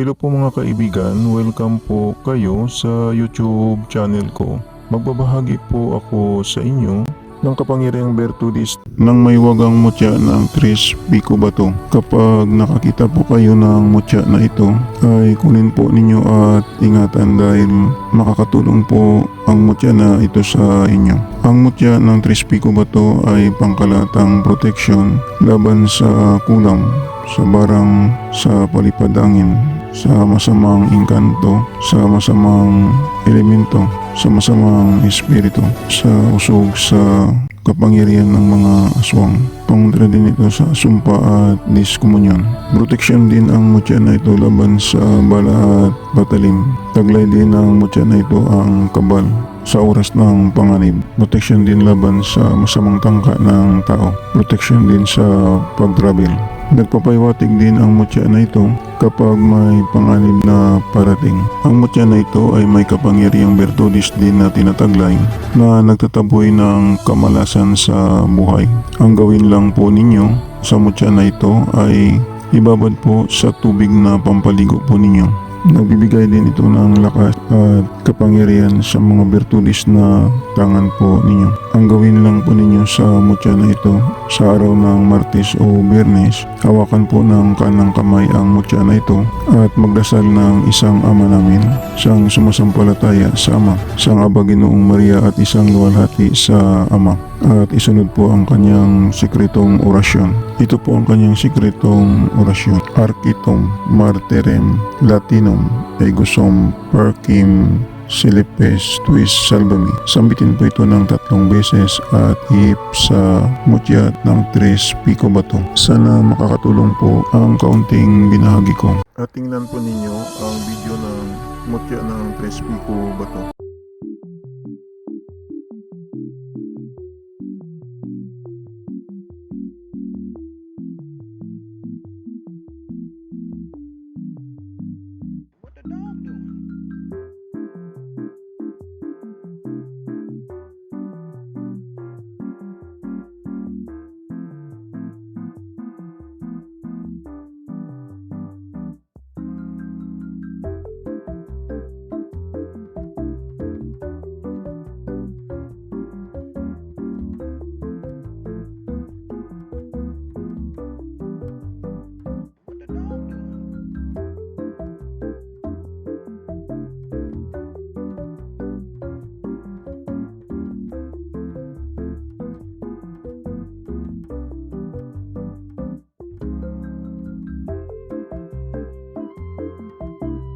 Hello po mga kaibigan, welcome po kayo sa YouTube channel ko. Magbabahagi po ako sa inyo ng kapangyarihang bertudis ng may wagang mutya ng Tres Pico Bato. Kapag nakakita po kayo ng mutya na ito, ay kunin po ninyo at ingatan dahil makakatulong po ang mutya na ito sa inyo. Ang mutya ng Tres Pico Bato ay pangkalatang proteksyon laban sa kulam, sa barang, sa palipad angin, sa masamang engkanto, sa masamang elemento, sa masamang espiritu, sa usog, sa kapangyarihan ng mga aswang. Pangontra din ito sa sumpa at diskomunyon. Proteksyon din ang mutya na ito laban sa bala at patalim. Taglay din ng mutya na ito ang kabal sa oras ng panganib. Proteksyon din laban sa masamang tangka ng tao. Proteksyon din sa pag-travel. Nagpapaywatig din ang mutya na ito kapag may panganib na parating. Ang mutya na ito ay may kapangyarihang bertudis din na tinataglay na nagtataboy ng kamalasan sa buhay. Ang gawin lang po ninyo sa mutya na ito ay ibabad po sa tubig na pampaligo po ninyo. Nagbibigay din ito ng lakas at kapangyarihan sa mga bertudis na tangan po ninyo. Ang gawin lang po ninyo sa mutya na ito sa araw ng Martes o Biyernes, hawakan po ng kanang kamay ang mutya na ito at magdasal ng isang Ama namin, isang sumasampalataya sa Ama, isang Aba Ginoong Maria at isang luwalhati sa Ama. At isunod po ang kanyang sikretong orasyon. Ito po ang kanyang sikretong orasyon. Architum Martyrem Latinum Egusum Percim Silipes Tuis Salvami. Sambitin po ito ng 3 beses at ihip sa mutya ng Tres Pico Bato. Sana makakatulong po ang kaunting binahagi ko. At tingnan po ninyo ang video ng mutya ng Tres Pico Bato.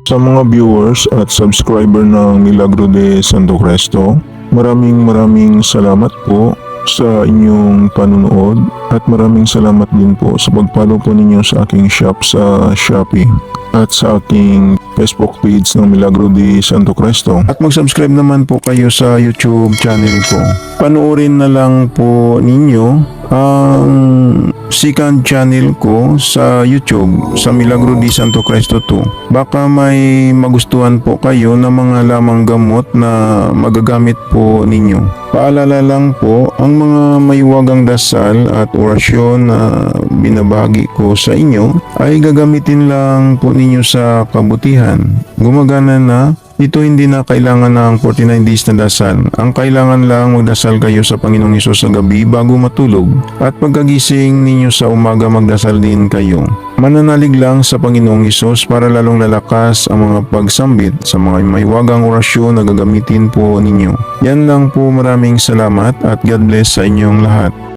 Sa mga viewers at subscriber ng Milagro de Santo Cristo, maraming salamat po sa inyong panunood at maraming salamat din po sa pag-follow po ninyo sa aking shop sa Shopee at sa aking Facebook page ng Milagro de Santo Cristo. At mag-subscribe naman po kayo sa YouTube channel ko. Panoorin na lang po ninyo ang second channel ko sa YouTube, sa Milagro de Santo Cristo 2. Baka may magustuhan po kayo na mga lamang gamot na magagamit po ninyo. Paalala lang po, ang mga maywagang dasal at orasyon na binabahagi ko sa inyo ay gagamitin lang po ninyo sa kabutihan. Gumagana na. Ito hindi na kailangan ng 49 days na dasal. Ang kailangan lang magdasal kayo sa Panginoong Hesus sa gabi bago matulog. At pagkagising ninyo sa umaga magdasal din kayo. Mananalig lang sa Panginoong Hesus para lalong lalakas ang mga pagsambit sa mga maywagang orasyon na gagamitin po ninyo. Yan lang po, maraming salamat at God bless sa inyong lahat.